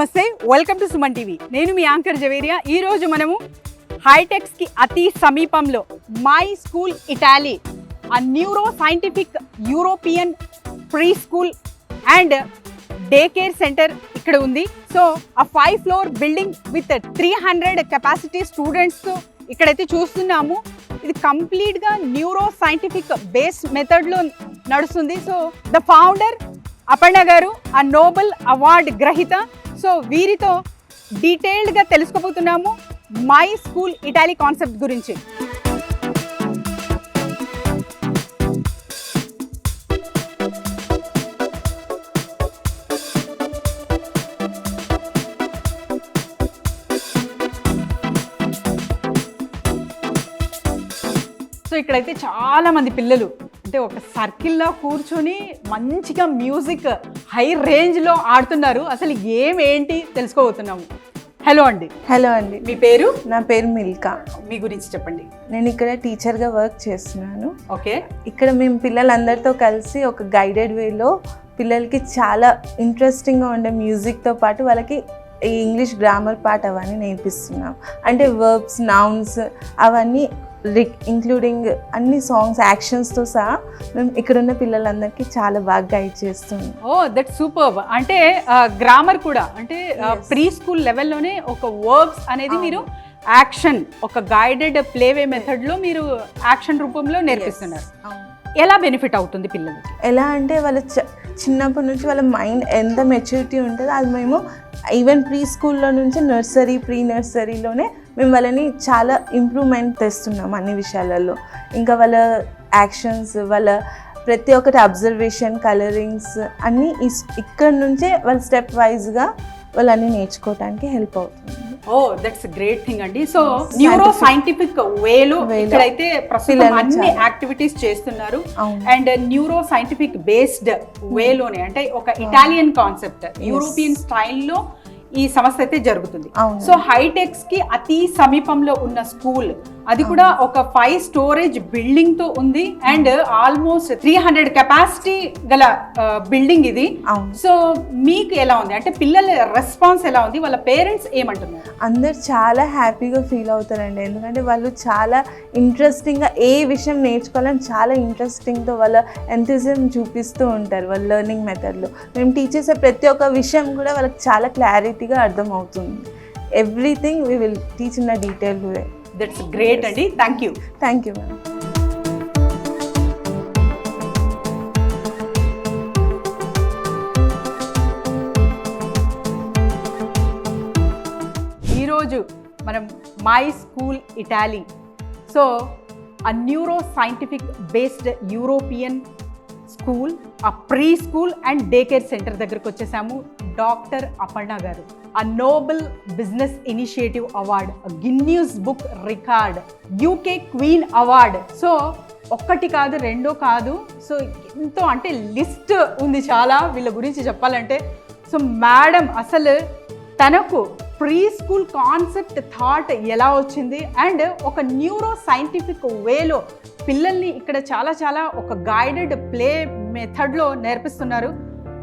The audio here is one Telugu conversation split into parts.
నమస్తే, వెల్కమ్ టు సుమన్ టీవీ. నేను మీ యాంకర్ జవేరియా. ఈరోజు మనము హైటెక్స్కి అతి సమీపంలో మై స్కూల్ ఇటాలీ, ఆ neuro scientific European pre school and day care centre ఇక్కడ ఉంది. సో ఆ 5 floor building with 300 capacity students ఇక్కడైతే చూస్తున్నాము. ఇది కంప్లీట్గా న్యూరో సైంటిఫిక్ బేస్ మెథడ్లో నడుస్తుంది. So the founder Aparna garu, ఆ నోబెల్ అవార్డ్ గ్రహీత. సో వీరితో డీటెయిల్డ్గా తెలుసుకోబోతున్నాము మై స్కూల్ ఇటాలీ కాన్సెప్ట్ గురించి. సో ఇక్కడైతే చాలా మంది పిల్లలు అంటే ఒక సర్కిల్లో కూర్చొని మంచిగా మ్యూజిక్ హై రేంజ్లో ఆడుతున్నారు. అసలు గేమ్ ఏంటి తెలుసుకోబోతున్నాము. హలో అండి. హలో అండి. మీ పేరు? నా పేరు మిల్కా. మీ గురించి చెప్పండి. నేను ఇక్కడ టీచర్గా వర్క్ చేస్తున్నాను. ఓకే. ఇక్కడ మేము పిల్లలందరితో కలిసి ఒక గైడెడ్ వేలో పిల్లలకి చాలా ఇంట్రెస్టింగ్గా ఉండే మ్యూజిక్తో పాటు వాళ్ళకి ఈ ఇంగ్లీష్ గ్రామర్ పార్ట్ అవన్నీ నేర్పిస్తున్నాం. అంటే వర్బ్స్, నౌన్స్ అవన్నీ ఇంక్లూడింగ్ అన్ని సాంగ్స్, యాక్షన్స్తో సహా మేము ఇక్కడున్న పిల్లలందరికీ చాలా బాగా గైడ్ చేస్తున్నాం. Oh that super. అంటే గ్రామర్ కూడా అంటే ప్రీ స్కూల్ లెవెల్లోనే ఒక వర్బ్స్ అనేది మీరు యాక్షన్, ఒక గైడెడ్ ప్లేవే మెథడ్లో మీరు యాక్షన్ రూపంలో నేర్పిస్తున్నారు. ఎలా బెనిఫిట్ అవుతుంది పిల్లలకి? ఎలా అంటే వాళ్ళ చిన్నప్పటి నుంచి వాళ్ళ మైండ్ ఎంత మెచ్యూరిటీ ఉంటుందో అది మేము ఈవెన్ ప్రీ స్కూల్లో నుంచి నర్సరీ, ప్రీ నర్సరీలోనే మేము వాళ్ళని చాలా ఇంప్రూవ్మెంట్ తెస్తున్నాం అన్ని విషయాలలో. ఇంకా వాళ్ళ యాక్షన్స్, వాళ్ళ ప్రతి ఒక్కటి అబ్జర్వేషన్, కలరింగ్స్ అన్నీ ఇక్కడ నుంచే వాళ్ళ స్టెప్ వైజ్గా వాళ్ళన్నీ నేర్చుకోవడానికి హెల్ప్ అవుతుంది. ఓ దట్స్ గ్రేట్ థింగ్ అండి. సో న్యూరో సైంటిఫిక్ వేలో ఇక్కడైతే ప్రస్తుతం అన్ని యాక్టివిటీస్ చేస్తున్నారు. అండ్ న్యూరో సైంటిఫిక్ బేస్డ్ వేలోనే అంటే ఒక ఇటాలియన్ కాన్సెప్ట్, యూరోపియన్ స్టైల్లో ఈ సమస్య అయితే జరుగుతుంది. సో హైటెక్స్ కి అతి సమీపంలో ఉన్న స్కూల్, అది కూడా ఒక 5 స్టోరేజ్ బిల్డింగ్ తో ఉంది అండ్ ఆల్మోస్ట్ 300 కెపాసిటీ గల బిల్డింగ్ ఇది. సో మీకు ఎలా ఉంది అంటే పిల్లల రెస్పాన్స్ ఎలా ఉంది? వాళ్ళ పేరెంట్స్ ఏమంటున్నారు? అందరు చాలా హ్యాపీగా ఫీల్ అవుతారండి. ఎందుకంటే వాళ్ళు చాలా ఇంట్రెస్టింగ్గా ఏ విషయం నేర్చుకోవాలని చాలా ఇంట్రెస్టింగ్తో వాళ్ళ ఎంథూజియాజం చూపిస్తూ ఉంటారు వాళ్ళ లెర్నింగ్ మెథడ్లో. మేము టీచ్ చేసే ప్రతి ఒక్క విషయం కూడా వాళ్ళకి చాలా క్లారిటీగా అర్థమవుతుంది. Everything we will teach in a detailed way. That's great అండి. Thank you. Thank you ma'am. ఈరోజు మనం మై స్కూల్ ఇటాలీ, సో ఆ neuro scientific based European school, ఆ pre school and day care centre దగ్గరకు వచ్చేసాము. డాక్టర్ అపర్ణ గారు, ఆ Nobel business initiative award, Guinness book record, UK queen award. So ఒక్కటి కాదు, రెండో కాదు, సో ఎంతో అంటే లిస్ట్ ఉంది చాలా వీళ్ళ గురించి చెప్పాలంటే. సో మేడం అసలు తనకు ప్రీ స్కూల్ కాన్సెప్ట్ థాట్ ఎలా వచ్చింది అండ్ ఒక న్యూరో సైంటిఫిక్ వేలో పిల్లల్ని ఇక్కడ చాలా చాలా ఒక గైడెడ్ ప్లే మెథడ్లో నేర్పిస్తున్నారు.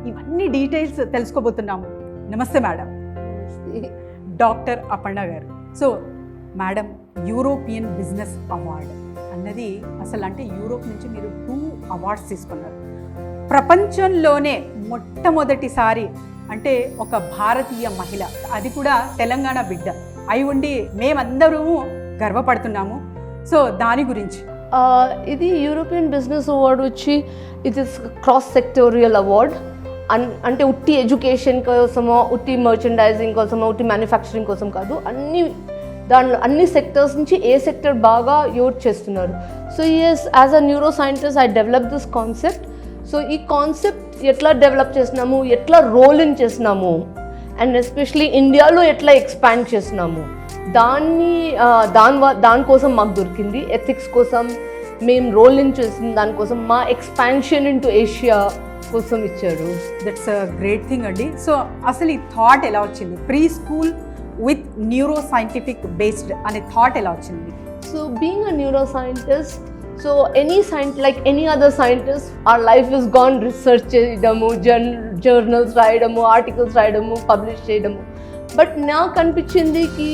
ఇవన్నీ డీటెయిల్స్ తెలుసుకోబోతున్నాము. నమస్తే మేడం. డాక్టర్ అపర్ణ గారు. So madam, European business award అన్నది అసలు అంటే యూరోప్ నుంచి మీరు 2 అవార్డ్స్ తీసుకున్నారు. ప్రపంచంలోనే మొట్టమొదటిసారి అంటే ఒక భారతీయ మహిళ, అది కూడా తెలంగాణ బిడ్డ అయి ఉండి మేమందరూ గర్వపడుతున్నాము. సో దాని గురించి. ఇది యూరోపియన్ బిజినెస్ అవార్డ్ వచ్చి it is cross sectorial award. అంటే ఉట్టి ఎడ్యుకేషన్ కోసమో, ఉట్టి మర్చెండైజింగ్ కోసమో, ఉట్టి మ్యానుఫ్యాక్చరింగ్ కోసం కాదు, దానిలో అన్ని సెక్టర్స్ నుంచి ఏ సెక్టర్ బాగా యూజ్ చేస్తున్నారు. So yes, as a neuro scientist I develop this concept. So ఈ కాన్సెప్ట్ ఎట్లా డెవలప్ చేసినాము, ఎట్లా రోల్ ఇన్ చేసినాము అండ్ ఎస్పెషలీ ఇండియాలో ఎట్లా ఎక్స్పాండ్ చేసినాము, దానికోసం మాకు దొరికింది. ఎథిక్స్ కోసం మేము రోల్ ఇన్ చేసిన దానికోసం మా ఎక్స్పాన్షన్ ఇంటూ ఏషియా కోసం ఇచ్చారు. దట్స్ అ గ్రేట్ థింగ్ అండి. సో అసలు ఈ థాట్ ఎలా వచ్చింది? Pre school with neuro scientific based అనే థాట్ ఎలా వచ్చింది? So being a neuro scientist, so like any other scientist, our life is gone research చేయడము, journals రాయడము, articles రాయడము, publish చేయడము. బట్ నాకు అనిపించింది కి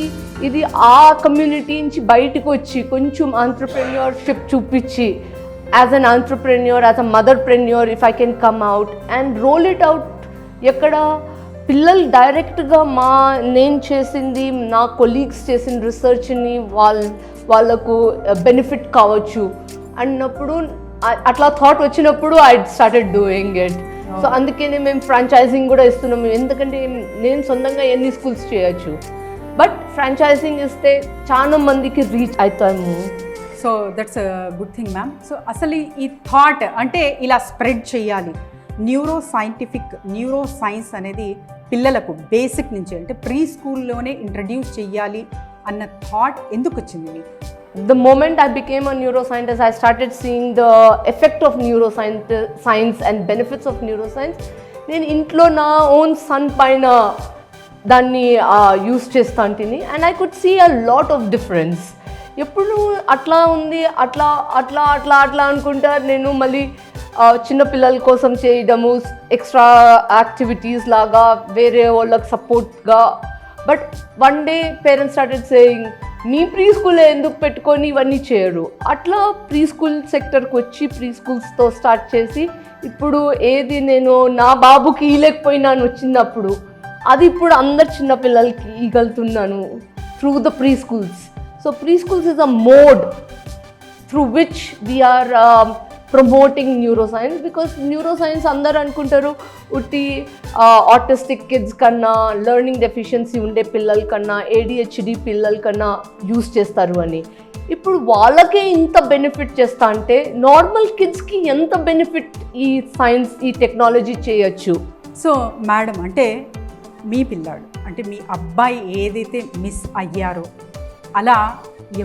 ఇది ఆ కమ్యూనిటీ నుంచి బయటకు వచ్చి కొంచెం ఆంట్రప్రెన్యూర్షిప్ చూపించి, as an entrepreneur, as a motherpreneur, if I can come out and roll it out. ఎక్కడ పిల్లలు డైరెక్ట్గా నేను చేసింది, నా కొలీగ్స్ చేసిన రీసెర్చ్ని వాళ్ళకు బెనిఫిట్ కావచ్చు అన్నప్పుడు, అట్లా థాట్ వచ్చినప్పుడు I started doing it. So అందుకనే మేము ఫ్రాంచైజింగ్ కూడా ఇస్తున్నాము, ఎందుకంటే నేను సొంతంగా ఎన్ని స్కూల్స్ చేయొచ్చు, బట్ ఫ్రాంచైజింగ్ ఇస్తే చాలా మందికి రీచ్ అవుతాము. So that's good thing ma'am. So అసలు ఈ థాట్ అంటే ఇలా స్ప్రెడ్ చేయాలి, న్యూరో సైన్స్ అనేది పిల్లలకు బేసిక్ నుంచి అంటే ప్రీ స్కూల్లోనే ఇంట్రడ్యూస్ చెయ్యాలి అన్న థాట్ ఎందుకు వచ్చింది మీకు? The moment I became a neuroscientist, I started seeing the effect of neuroscience and benefits of neuroscience. నేను ఇంట్లో నా ఓన్ సన్ పైన దాన్ని యూస్ చేస్తాంటిని, and I could see a lot of difference. ఎప్పుడు అట్లా ఉంది, అట్లా అట్లా అట్లా అట్లా అనుకుంటా నేను మళ్ళీ చిన్నపిల్లల కోసం చేయడము, ఎక్స్ట్రా యాక్టివిటీస్ లాగా వేరే వాళ్ళకి సపోర్ట్గా. But one day parents started saying, me pre school ఎందుకు పెట్టుకొని ఇవన్నీ చేయరు. అట్లా ప్రీ స్కూల్ సెక్టర్కి వచ్చి ప్రీ స్కూల్స్తో స్టార్ట్ చేసి ఇప్పుడు ఏది నేను నా బాబుకి ఇవ్వలేకపోయినాను వచ్చినప్పుడు, అది ఇప్పుడు అందరు చిన్నపిల్లలకి ఇవ్వగలుగుతున్నాను through the pre schools. So pre schools is a mode through which we are promoting neuroscience, because neuroscience అందరు అనుకుంటారు ఉట్టి ఆటిస్టిక్ కిడ్స్ కన్నా, లెర్నింగ్ డెఫిషియన్సీ ఉండే పిల్లల కన్నా, ADHD పిల్లల కన్నా యూస్ చేస్తారు అని. ఇప్పుడు వాళ్ళకే ఇంత బెనిఫిట్ చేస్తా అంటే నార్మల్ కిడ్స్కి ఎంత బెనిఫిట్ ఈ సైన్స్, ఈ టెక్నాలజీ చేయొచ్చు. సో మేడం, అంటే మీ పిల్లాడు అంటే మీ అబ్బాయి ఏదైతే మిస్ అయ్యారో అలా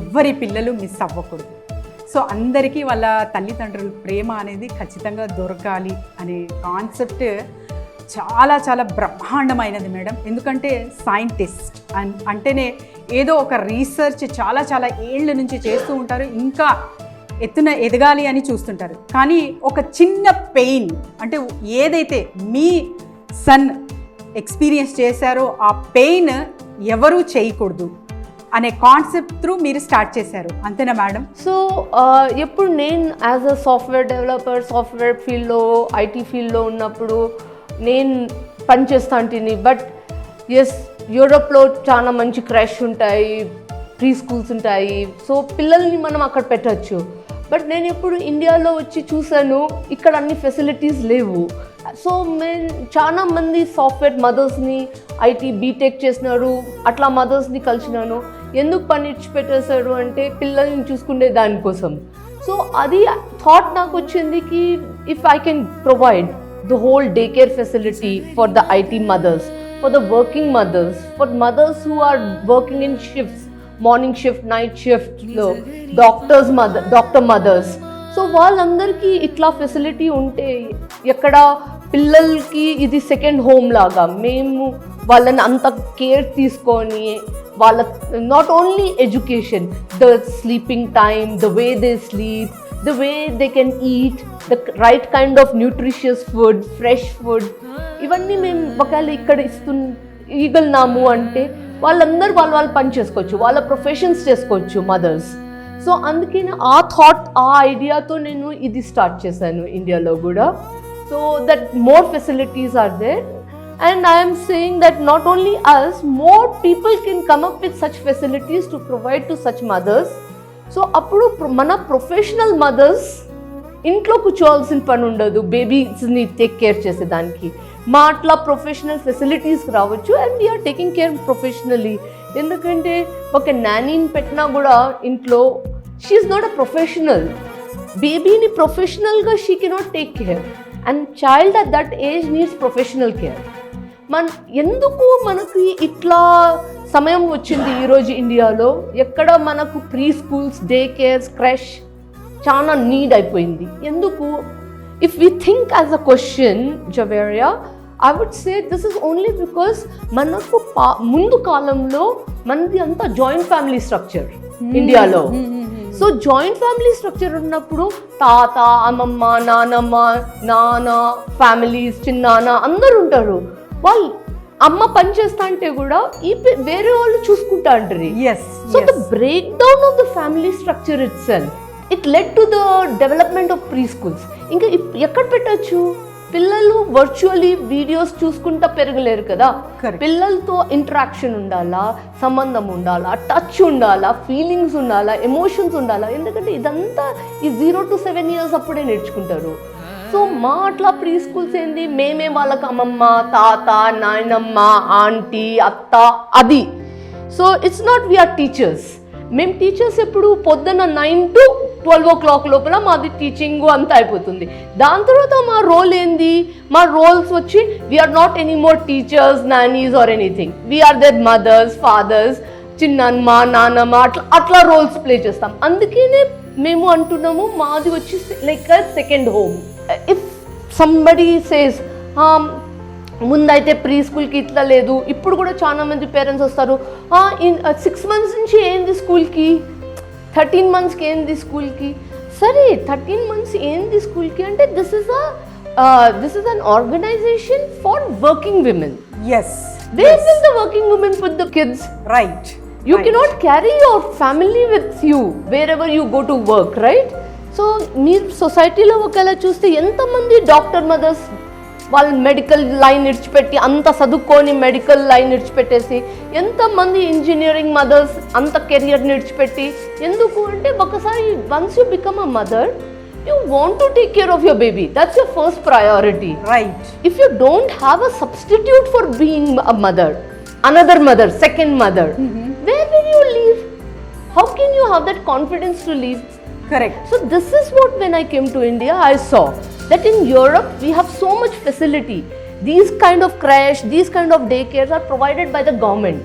ఎవ్వరి పిల్లలు మిస్ అవ్వకూడదు. సో అందరికీ వాళ్ళ తల్లిదండ్రుల ప్రేమ అనేది ఖచ్చితంగా దొరకాలి అనే కాన్సెప్ట్ చాలా చాలా బ్రహ్మాండమైనది మేడం. ఎందుకంటే సైంటిస్ట్ అంటేనే ఏదో ఒక రీసెర్చ్ చాలా చాలా ఏళ్ళ నుంచి చేస్తూ ఉంటారు, ఇంకా ఎత్తున ఎదగాలి అని చూస్తుంటారు. కానీ ఒక చిన్న పెయిన్ అంటే ఏదైతే మీ సన్ ఎక్స్పీరియన్స్ చేశారో ఆ పెయిన్ ఎవరూ చేయకూడదు అనే కాన్సెప్ట్ త్రూ మీరు స్టార్ట్ చేశారు, అంతేనా మేడం? సో ఎప్పుడు నేను as a software developer, software ఫీల్డ్లో, ఐటీ ఫీల్డ్లో ఉన్నప్పుడు నేను పనిచేస్తాంటిని. బట్ ఎస్, యూరోప్లో చాలా మంచి క్రాష్ ఉంటాయి, ప్రీ స్కూల్స్ ఉంటాయి, సో పిల్లల్ని మనం అక్కడ పెట్టచ్చు. బట్ నేను ఎప్పుడు ఇండియాలో వచ్చి చూశాను, ఇక్కడ అన్ని ఫెసిలిటీస్ లేవు. సో నేను చాలా మంది సాఫ్ట్వేర్ మదర్స్ని, ఐటీ బీటెక్ చేసినారు, అట్లా మదర్స్ని కలిసినాను. ఎందుకు పని పెట్టేశారు అంటే పిల్లల్ని చూసుకునే దానికోసం. సో అది థాట్ నాకు వచ్చింది కి if I can provide the whole day care facility for the IT mothers, for the working mothers, for mothers who are working in shifts, morning shift, night షిఫ్ట్లో, డాక్టర్ మదర్స్. సో వాళ్ళందరికీ ఇట్లా ఫెసిలిటీ ఉంటే ఎక్కడ పిల్లలకి ఇది సెకండ్ హోమ్ లాగా మేము వాళ్ళని అంత కేర్ తీసుకొని, వాళ్ళ not only education, the sleeping time, the way they sleep, the way they can eat, the right kind of nutritious food, fresh food, ఇవన్నీ మేము ఒకవేళ ఇక్కడ ఇవ్వగలినాము అంటే వాళ్ళందరూ వాళ్ళు పని చేసుకోవచ్చు, వాళ్ళ ప్రొఫెషన్స్ చేసుకోవచ్చు మదర్స్. సో అందుకని ఆ థాట్, ఆ ఐడియాతో నేను ఇది స్టార్ట్ చేశాను ఇండియాలో కూడా. So that more facilities are there, and I am saying that not only us, more people can come up with such facilities to provide to such mothers. So appudu mana professional mothers intlo కూర్చోవాల్సిన పని ఉండదు బేబీస్ని టేక్ కేర్ చేసేదానికి. మా అట్లా ప్రొఫెషనల్ ఫెసిలిటీస్ రావచ్చు, and we're taking care professionally. ఎందుకంటే ఒక నానీని పెట్టినా కూడా ఇంట్లో షీఈస్ నాట్ అ ప్రొఫెషనల్. బేబీని ప్రొఫెషనల్గా she cannot take care, and child at that age needs professional care. ఎందుకు మనకి ఇట్లా సమయం వచ్చింది ఈరోజు ఇండియాలో, ఎక్కడ మనకు preschools, day cares, creche చాలా నీడ్ అయిపోయింది. ఎందుకు? If we think as a question, Javeria, I would say this is only because మనకు ముందు కాలంలో మనది అంతా జాయింట్ ఫ్యామిలీ స్ట్రక్చర్ ఇండియాలో. సో జాయింట్ ఫ్యామిలీ స్ట్రక్చర్ ఉన్నప్పుడు తాత, అమ్మమ్మ, నాన్న ఫ్యామిలీస్, చిన్నాన్న అందరు ఉంటారు. వాళ్ళు అమ్మ పని చేస్తా అంటే కూడా వేరే వాళ్ళు చూసుకుంటా అంటారు. So the break down of the family structure it self it led to the development of pre schools. ఇంకా ఎక్కడ పెట్టచ్చు? పిల్లలు వర్చువల్లీ వీడియోస్ చూసుకుంటా పెరగలేరు కదా. పిల్లలతో ఇంటరాక్షన్ ఉండాలా, సంబంధం ఉండాలా, టచ్ ఉండాలా, ఫీలింగ్స్ ఉండాలా, ఎమోషన్స్ ఉండాలా. ఎందుకంటే ఇదంతా ఈ 0 to 7 years అప్పుడే నేర్చుకుంటారు. సో మా అట్లా ప్రీ స్కూల్స్ ఏంది, మేమే వాళ్ళకి అమ్మమ్మ, తాత, నాయనమ్మ, ఆంటీ, అత్త అది. So it's not we're teachers. మేము టీచర్స్ ఎప్పుడు పొద్దున్న 9 to 12 o'clock లోపల మాది టీచింగ్ అంతా అయిపోతుంది. దాని తర్వాత మా రోల్ ఏంది, మా రోల్స్ వచ్చి we're not any more teachers, nannies or anything. We're their mothers, fathers, చిన్నమ్మ, నాన్నమ్మ అట్లా రోల్స్ ప్లే చేస్తాం. అందుకనే మేము అంటున్నాము మాది వచ్చి like second home. If somebody says ముందైతే ప్రీ స్కూల్కి ఇట్లా లేదు, ఇప్పుడు కూడా చాలా మంది పేరెంట్స్ వస్తారు 6 months నుంచి ఏంది స్కూల్కి, 13 monthsకి ఏంది స్కూల్కి. సరే 13 months ఏంది స్కూల్కి అంటే this is an organization for working women. Where will the working women put the kids? Right. You cannot carry your family with you wherever you go to work, right? So మీరు సొసైటీలో ఒకవేళ చూస్తే ఎంతమంది డాక్టర్ మదర్స్ వాళ్ళు మెడికల్ లైన్ ఇడిచిపెట్టి అంత చదువుకొని మెడికల్ లైన్ ఇడిచిపెట్టేసి, ఎంతమంది ఇంజనీరింగ్ మదర్స్ అంత కెరియర్ని ఇడిచిపెట్టి. ఎందుకు అంటే ఒకసారి once you become a mother you want to take care of your baby. That's your first priority. Right. If you don't have a substitute for being a mother, another mother, second mother, where will you live? How can you have that confidence to live? Correct. So this is what when I came to India, I saw that in Europe we have so much facility. These kind of crash, these kind of daycares are provided by the government.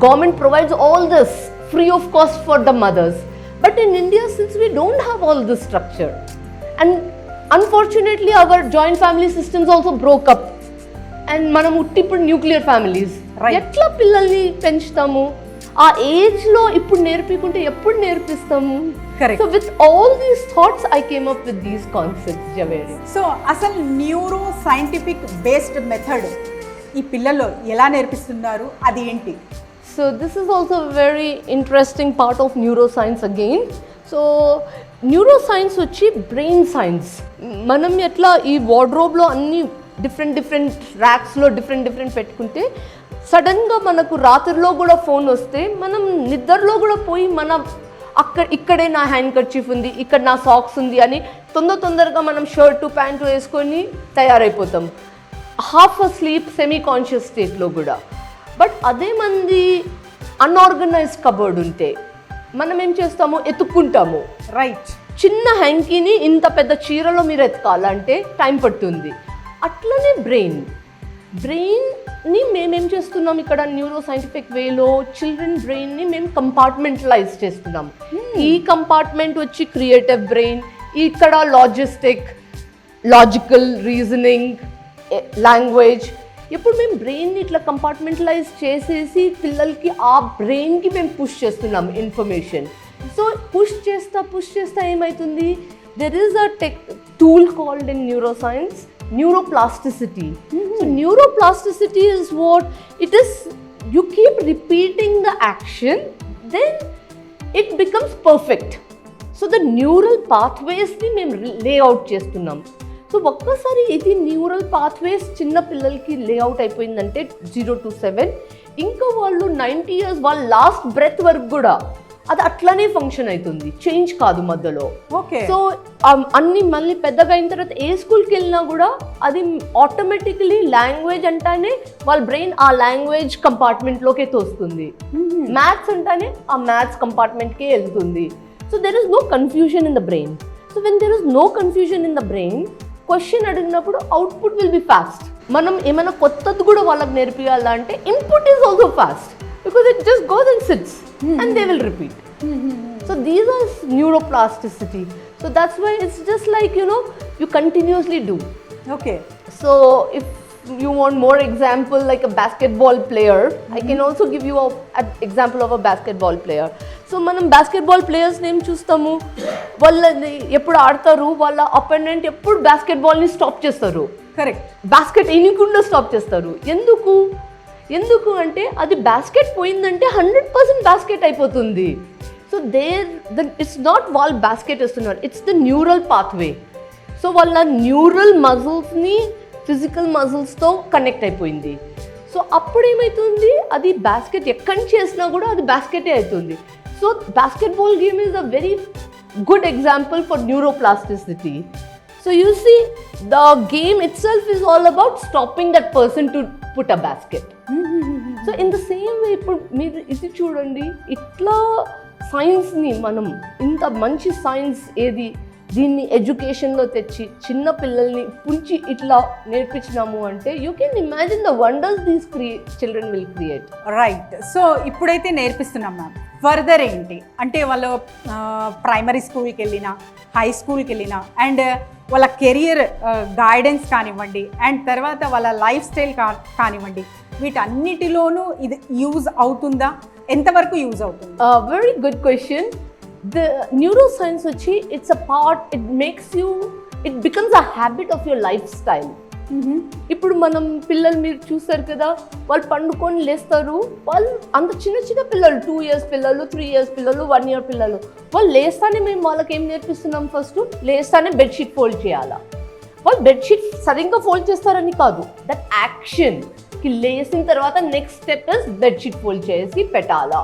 Government provides all this free of cost for the mothers. But in India, since we don't have all this structure, and unfortunately our joint family systems also broke up, and manam uttippudu nuclear families. Right. Etla pillalni penchutamu? ఆ ఏజ్ లో ఇప్పుడు నేర్పికుంటే ఎప్పుడు నేర్పిస్తాము? Correct. So with all these thoughts I came up with these concepts, Javeri. So అసలు న్యూరో సైంటిఫిక్ బేస్డ్ మెథడ్ ఈ పిల్లలు ఎలా నేర్పిస్తున్నారు, అది ఏంటి? So this is also a very interesting part of neuroscience again. So neuroscience వచ్చి బ్రెయిన్ సైన్స్. మనం ఎట్లా ఈ వార్డ్రోబ్లో అన్ని డిఫరెంట్ ర్యాక్స్లో డిఫరెంట్ పెట్టుకుంటే సడన్గా మనకు రాత్రిలో కూడా ఫోన్ వస్తే మనం నిద్రలో కూడా పోయి ఇక్కడే నా హ్యాండ్ కర్చీఫ్ ఉంది, ఇక్కడ నా సాక్స్ ఉంది అని తొందరగా మనం షర్టు ప్యాంటు వేసుకొని తయారైపోతాం. Half a sleep semi conscious స్టేట్లో కూడా. బట్ అదే మంది అన్ఆర్గనైజ్డ్ కబోర్డ్ ఉంటే మనం ఏం చేస్తాము, ఎత్తుక్కుంటాము. రైట్. చిన్న హ్యాంకీని ఇంత పెద్ద చీరలో మీరు ఎత్తుకాలంటే టైం పడుతుంది. అట్లనే బ్రెయిన్ని మేమేం చేస్తున్నాం ఇక్కడ న్యూరో సైంటిఫిక్ వేలో చిల్డ్రన్ బ్రెయిన్ని మేము కంపార్ట్మెంటలైజ్ చేస్తున్నాం. ఈ కంపార్ట్మెంట్ వచ్చి క్రియేటివ్ బ్రెయిన్, ఇక్కడ లాజికల్ రీజనింగ్, లాంగ్వేజ్. ఇప్పుడు మేము బ్రెయిన్ని ఇట్లా కంపార్ట్మెంటలైజ్ చేసేసి పిల్లలకి ఆ బ్రెయిన్కి మేము పుష్ చేస్తున్నాం ఇన్ఫర్మేషన్. సో పుష్ చేస్తా ఏమవుతుంది, there is a tool called in neuroscience neuroplasticity. So neuroplasticity is what it is. You keep repeating the action, then it becomes perfect. So the neural pathways ni mem layout chestunnam. So ఒక్కసారి ఇది న్యూరల్ పాత్వేస్ చిన్న పిల్లలకి లేఅవుట్ అయిపోయిందంటే 0 to 7, ఇంకా వాళ్ళు 90 years వాళ్ళ లాస్ట్ బ్రెత్ వరకు కూడా అది అట్లనే ఫంక్షన్ అవుతుంది, చేంజ్ కాదు మధ్యలో. ఓకే. సో అన్ని మళ్ళీ పెద్దగా అయిన తర్వాత ఏ స్కూల్కి వెళ్ళినా కూడా అది ఆటోమేటికలీ లాంగ్వేజ్ అంటానే వాళ్ళ బ్రెయిన్ ఆ లాంగ్వేజ్ కంపార్ట్మెంట్లోకే తోస్తుంది. మ్యాథ్స్ అంటానే ఆ మ్యాథ్స్ కంపార్ట్మెంట్కే వెళ్తుంది. So there is no confusion in the brain. So when there is no confusion in the brain, question అడిగినప్పుడు అవుట్పుట్ విల్ బి ఫాస్ట్. మనం ఏమైనా కొత్తది కూడా వాళ్ళకి నేర్పియాలంటే input is also fast, because it just goes and sits and they will repeat. So these are neuroplasticity. So that's why it's just like, you continuously do. Okay. So if you want more example like a basketball player, I can also give you an example of a basketball player. So మనం బాస్కెట్బాల్ ప్లేయర్స్ నేమ్ చూస్తాము, వాళ్ళని ఎప్పుడు ఆడతారు, వాళ్ళ అపోనెంట్ ఎప్పుడు బాస్కెట్బాల్ని స్టాప్ చేస్తారు, కరెక్ట్. బాస్కెట్ వేయకుండా స్టాప్ చేస్తారు. ఎందుకు అంటే అది బాస్కెట్ పోయిందంటే 100% బాస్కెట్ అయిపోతుంది. సో ఇట్స్ నాట్ వాళ్ళు బాస్కెట్ వేస్తున్నారు, it's the neural pathway. So వాళ్ళ న్యూరల్ మజిల్స్ని ఫిజికల్ మజిల్స్తో కనెక్ట్ అయిపోయింది. సో అప్పుడు ఏమవుతుంది, అది బాస్కెట్ ఎక్కడి నుంచి వేసినా కూడా అది బాస్కెటే అవుతుంది. So basketball game is a very good example for neuroplasticity. So you see, the game itself is all about stopping that person to put a basket. So in the same way, ఇప్పుడు మీరు ఇది చూడండి, ఇట్లా సైన్స్ని మనం ఇంత మంచి సైన్స్ ఏది దీన్ని ఎడ్యుకేషన్లో తెచ్చి చిన్న పిల్లల్ని పుంచి ఇట్లా నేర్పించినాము అంటే you can imagine the wonders these children will create. Right. So ఇప్పుడైతే నేర్పిస్తున్నాం మ్యామ్, ఫర్దర్ ఏంటి అంటే వాళ్ళు ప్రైమరీ స్కూల్కి వెళ్ళినా హై స్కూల్కి వెళ్ళినా అండ్ వాళ్ళ కెరియర్ గైడెన్స్ కానివ్వండి అండ్ తర్వాత వాళ్ళ లైఫ్ స్టైల్ కానివ్వండి, వీటన్నిటిలోనూ ఇది యూజ్ అవుతుందా, ఎంతవరకు యూజ్ అవుతుంది? Very good question. The neuroscience వచ్చి it's a part, it becomes a habit of your lifestyle. ఇప్పుడు మనం పిల్లలు మీరు చూస్తారు కదా, వాళ్ళు పండుకొని లేస్తారు, వాళ్ళు అంత చిన్న పిల్లలు 2 years పిల్లలు, 3 years పిల్లలు, 1 year పిల్లలు, వాళ్ళు లేస్తానే మేము వాళ్ళకి ఏం నేర్పిస్తున్నాం, ఫస్ట్ లేస్తానే బెడ్షీట్ ఫోల్డ్ చేయాలా. వాళ్ళు బెడ్షీట్ సరిగ్గా ఫోల్డ్ చేస్తారని కాదు, దట్ యాక్షన్కి లేసిన తర్వాత next step is bedsheet fold చేసి పెట్టాలా.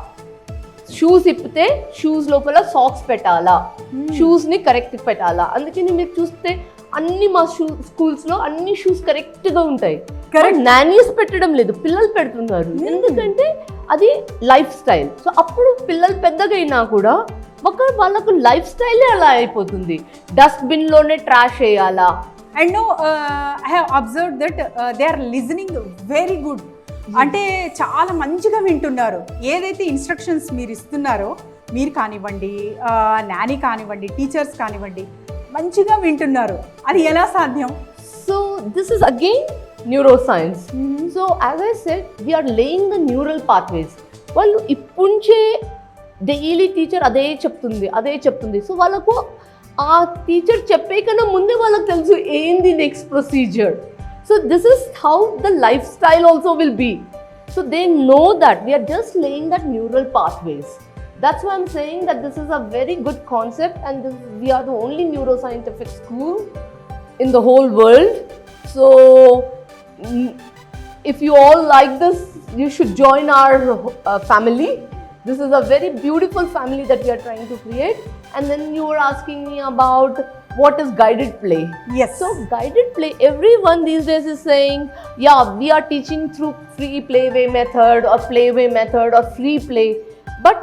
షూస్ ఇప్పితే షూస్ లోపల సాక్స్ పెట్టాలా, షూస్ని కరెక్ట్ పెట్టాలా. అందుకని మీరు చూస్తే అన్ని మా స్కూల్స్లో అన్ని షూస్ కరెక్ట్గా ఉంటాయి. కరెక్ట్ నానీస్ పెట్టడం లేదు, పిల్లలు పెడుతున్నారు. ఎందుకంటే అది లైఫ్ స్టైల్. సో అప్పుడు పిల్లలు పెద్దగా అయినా కూడా వాళ్ళకు లైఫ్ స్టైలే అలా అయిపోతుంది. డస్ట్బిన్లోనే ట్రాష్ వేయాలా. And no I have observe that they are listening very good. అంటే చాలా మంచిగా వింటున్నారు. ఏదైతే ఇన్స్ట్రక్షన్స్ మీరు ఇస్తున్నారో, మీరు కానివ్వండి, నాని కానివ్వండి, టీచర్స్ కానివ్వండి, మంచిగా వింటున్నారు. అది ఎలా సాధ్యం? So this is again neuroscience. So as I said, we're laying the neural pathways. వాళ్ళు ఇప్పుంచే డైలీ టీచర్ అదే చెప్తుంది. సో వాళ్ళకు ఆ టీచర్ చెప్పే కన్నా ముందే వాళ్ళకి తెలుసు ఏంది next procedure. So this is how the lifestyle also will be. So they know that we are just laying that neural pathways. That's why I'm saying that this is a very good concept, and we are the only neuroscientific school in the whole world. So if you all like this, you should join our family. This is a very beautiful family that we are trying to create. And then you were asking me about what is guided play. Yes. So guided play, everyone these days is saying, yeah, we are teaching through free playway method or free play. But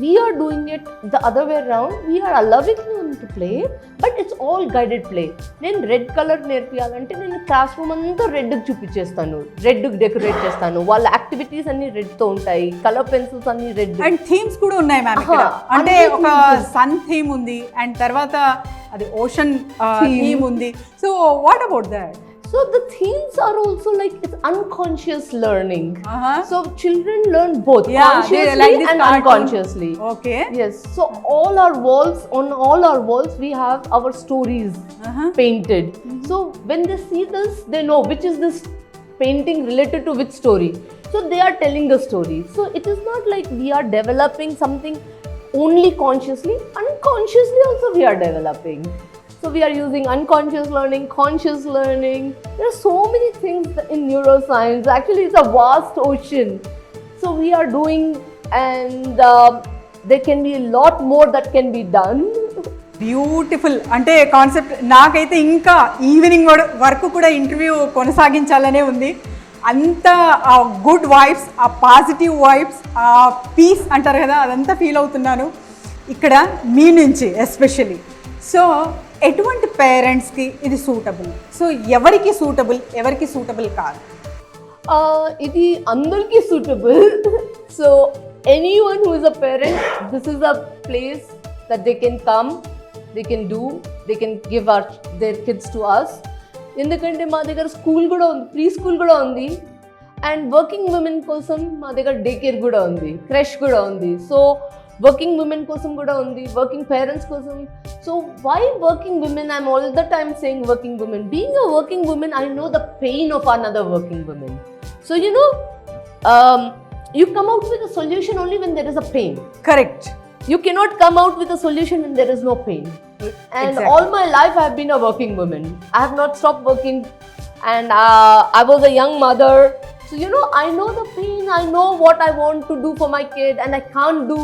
we are doing it the other way around. We are allowing them to play, but it's all guided play. నేను రెడ్ కలర్ నేర్పియాలంటే నేను క్లాస్ రూమ్ అంతా రెడ్ చూపించేస్తాను, రెడ్ డెకరేట్ చేస్తాను. వాళ్ళ యాక్టివిటీస్ అన్ని రెడ్ తో ఉంటాయి, కలర్ పెన్సిల్స్ అన్ని రెడ్. అండ్ థీమ్స్ కూడా ఉన్నాయి మ్యామ్ ఇక్కడ. అంటే ఒక సన్ థీమ్ ఉంది అండ్ తర్వాత అది ఓషన్ థీమ్ ఉంది. So what about that? So the themes are also like it's unconscious learning. So children learn both consciously like and unconsciously. Okay. Yes. So on all our walls we have our stories painted. So when they see this, they know which is this painting related to which story. So they are telling the story. So it is not like we are developing something only consciously. Unconsciously also we are developing. So we are using unconscious learning, conscious learning. There are so many things in neuroscience. Actually, it's a vast ocean. So we are doing, and there can be a lot more that can be done. Beautiful. అంటే కాన్సెప్ట్ నాకైతే ఇంకా ఈవినింగ్ వరకు కూడా ఇంటర్వ్యూ కొనసాగించాలనే ఉంది. అంత ఆ గుడ్ వైబ్స్, ఆ పాజిటివ్ వైబ్స్, ఆ పీస్ అంటారు కదా, అదంతా ఫీల్ అవుతున్నాను ఇక్కడ మీ నుంచి ఎస్పెషలీ. సో ఎటువంటి పేరెంట్స్కి ఇది సూటబుల్? సో ఎవరికి సూటబుల్ కాదు? ఇది అందరికీ suitable. So anyone who is a parent, this is a place that they can come, they can give their kids to us. ఎందుకంటే మా దగ్గర స్కూల్ కూడా ఉంది, ప్రీ స్కూల్ కూడా ఉంది, అండ్ వర్కింగ్ ఉమెన్ కోసం మా దగ్గర డే కేర్ కూడా ఉంది, క్రష్ కూడా ఉంది. సో వర్కింగ్ ఉమెన్ కోసం కూడా ఉంది, వర్కింగ్ పేరెంట్స్ కోసం. So why working women? I'm all the time saying working women. Being a working women, I know the pain of another working women. So you come out with a solution only when there is a pain. Correct. You cannot come out with a solution when there is no pain. And Exactly. all my life I have been a working woman. I have not stopped working, and I was a young mother. So I know the pain. I know what I want to do for my kid and I can't do.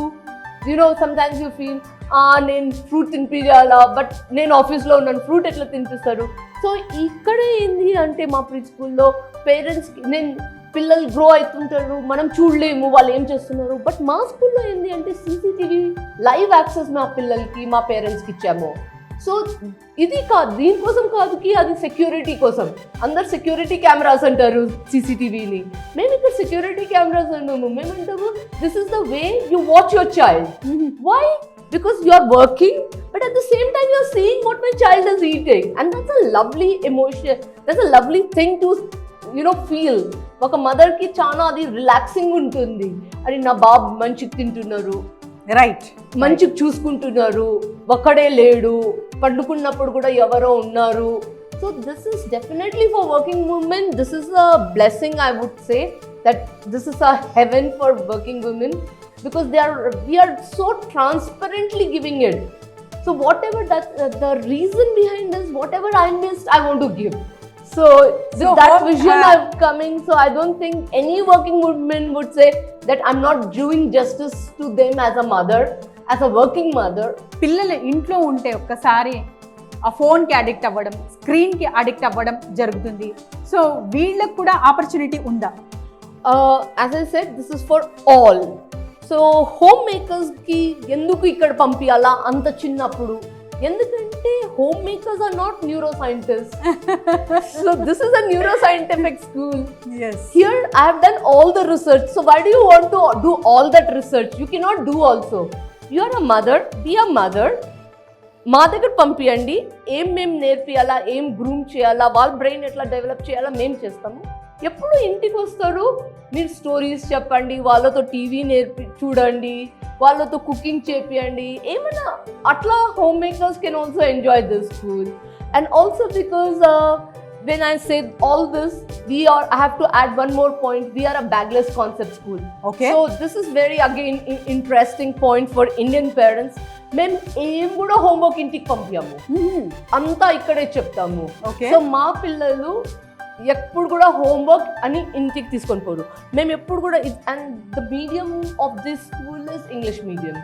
Sometimes you feel నేను ఫ్రూట్ తినిపించాలా, బట్ నేను ఆఫీస్లో ఉన్నాను, ఫ్రూట్ ఎట్లా తినిపిస్తారు? సో ఇక్కడ ఏంది అంటే మా ప్రీ స్కూల్లో పేరెంట్స్కి నేను పిల్లలు గ్రో అవుతుంటారు, మనం చూడలేము వాళ్ళు ఏం చేస్తున్నారు. బట్ మా స్కూల్లో ఏంది అంటే సీసీటీవీ లైవ్ యాక్సెస్ మా పిల్లలకి మా పేరెంట్స్కి ఇచ్చాము. సో ఇది కాదు, దీనికోసం కాదు కి అది సెక్యూరిటీ కోసం. అందరు సెక్యూరిటీ కెమెరాస్ అంటారు సీసీటీవీని, మేము ఇక్కడ సెక్యూరిటీ కెమెరాస్ అన్నాము. మేమంటాము this is the way you watch your child. Why? Because you are working, but at the same time you are seeing what my child is eating, and that's a lovely emotion. That's a lovely thing to feel. ఒక మదర్ కి చాలా అది రిలాక్సింగ్ ఉంటుంది. అది నా బాబు మంచిగా తింటున్నారు, రైట్, మంచిగా చూసుకుంటున్నారు, ఒక్కడే లేడు, పండుకున్నప్పుడు కూడా ఎవరో ఉన్నారు. So this is definitely for working women. This is a blessing. I would say that this is a heaven for working women, because we are so transparently giving it. So whatever the reason behind this, whatever I missed, I want to give. So with that vision I'm coming. So I don't think any working woman would say that I'm not doing justice to them as a mother, as a working mother. పిల్లలు ఇంట్లో ఉంటే ఒక్కసారి ఆ ఫోన్కి అడిక్ట్ అవ్వడం, స్క్రీన్కి అడిక్ట్ అవ్వడం జరుగుతుంది. సో వీళ్ళకు కూడా ఆపర్చునిటీ ఉందా? As I said, this is for all. So home మేకర్స్కి ఎందుకు ఇక్కడ పంపించాలా అంత చిన్నప్పుడు? ఎందుకంటే home makers are not neuro scientist. So this is a neuro scientific school. Here I have done all the research. So why do you want to do all that research? You cannot do also. You are a mother, be a mother. మా దగ్గర పంపించండి, మేము నేర్పియాలా, ఏం గ్రూమ్ చేయాలా, వాళ్ళ బ్రెయిన్ ఎట్లా డెవలప్ చేయాలా మేము చేస్తాము. ఎప్పుడు ఇంటికి వస్తారు, మీరు స్టోరీస్ చెప్పండి, వాళ్ళతో టీవీ చూడండి, వాళ్ళతో కుకింగ్ చేపియండి, ఏమైనా అట్లా home makers can also enjoy this school. And also because when I say all this, I have to add one more point. We are a bagless concept school. Okay. So this is very again interesting point for Indian parents. మేము ఏం కూడా హోంవర్క్ ఇంటికి పంపాము, అంతా ఇక్కడే చెప్తాము. సో మా పిల్లలు ఎప్పుడు కూడా హోంవర్క్ అని ఇంటికి తీసుకొని పోరు. మేము ఎప్పుడు కూడా and the medium of this school is English medium.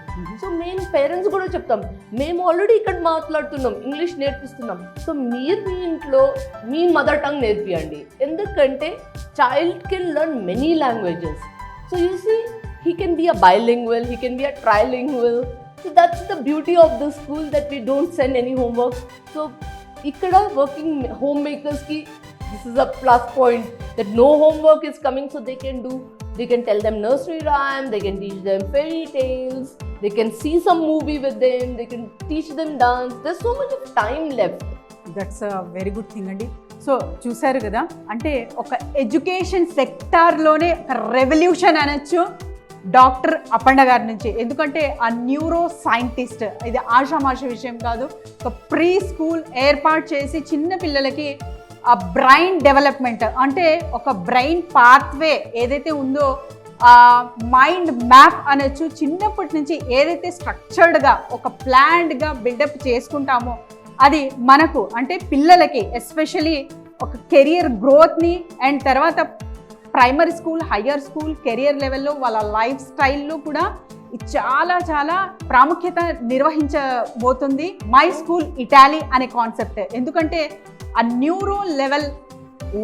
So మేము పేరెంట్స్ కూడా చెప్తాం, మేము ఆల్రెడీ ఇక్కడ మాట్లాడుతున్నాం, ఇంగ్లీష్ నేర్పిస్తున్నాం. సో మీరు మీ ఇంట్లో మీ మదర్ టంగ్ నేర్పియండి, ఎందుకంటే child can learn many languages. So you see he can be a bilingual, he can be a trilingual. So that's the beauty of the school, that we don't send any homework. So ikkada working homemakers ki this is a plus point, that no homework is coming, so they can tell them nursery rhyme, they can teach them fairy tales, they can see some movie with them, they can teach them dance. There's so much of time left. That's a very good thing అండి. సో చూసారు కదా, అంటే ఒక ఎడ్యుకేషన్ సెక్టార్లోనే ఒక రెవల్యూషన్ అనొచ్చు డాక్టర్ అపర్ణ గారి నుంచి. ఎందుకంటే ఆ న్యూరో సైంటిస్ట్ ఇది ఆషామాష విషయం కాదు. ఒక ప్రీ స్కూల్ ఏర్పాటు చేసి చిన్న పిల్లలకి ఆ బ్రెయిన్ డెవలప్మెంట్, అంటే ఒక బ్రెయిన్ పాత్వే ఏదైతే ఉందో ఆ మైండ్ మ్యాప్ అనొచ్చు, చిన్నప్పటి నుంచి ఏదైతే స్ట్రక్చర్డ్గా ఒక ప్లాన్డ్గా బిల్డప్ చేసుకుంటామో అది మనకు అంటే పిల్లలకి ఎస్పెషలీ ఒక కెరియర్ గ్రోత్ని అండ్ తర్వాత primary school, higher school, career లెవెల్లో వాళ్ళ లైఫ్ స్టైల్లో కూడా చాలా చాలా ప్రాముఖ్యత నిర్వహించబోతుంది మై స్కూల్ ఇటాలీ అనే కాన్సెప్ట్. ఎందుకంటే ఆ న్యూరో లెవెల్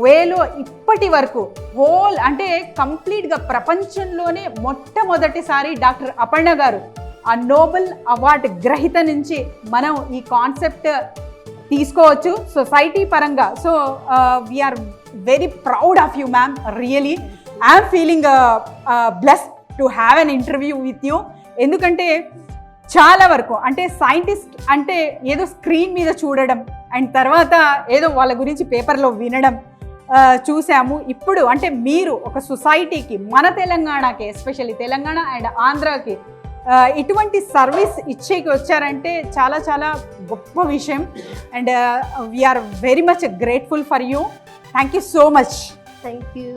వేలో ఇప్పటి వరకు హోల్ అంటే కంప్లీట్గా ప్రపంచంలోనే మొట్టమొదటిసారి డాక్టర్ అపర్ణ గారు ఆ నోబెల్ అవార్డు గ్రహీత నుంచి మనం ఈ కాన్సెప్ట్ తీసుకోవచ్చు సొసైటీ పరంగా. So we're very proud of you ma'am, really I'm feeling blessed to have an interview with you. ఎందుకంటే చాలా వరకు అంటే సైంటిస్ట్ అంటే ఏదో స్క్రీన్ మీద చూడడం అండ్ తర్వాత ఏదో వాళ్ళ గురించి పేపర్లో వినడం చూసాము. ఇప్పుడు అంటే మీరు ఒక సొసైటీకి, మన తెలంగాణకి, ఎస్పెషల్లీ తెలంగాణ అండ్ ఆంధ్రాకి ఇటువంటి సర్వీస్ ఇచ్చేకి వచ్చారంటే చాలా చాలా గొప్ప విషయం. And we're very much grateful for you. Thank you so much. Thank you.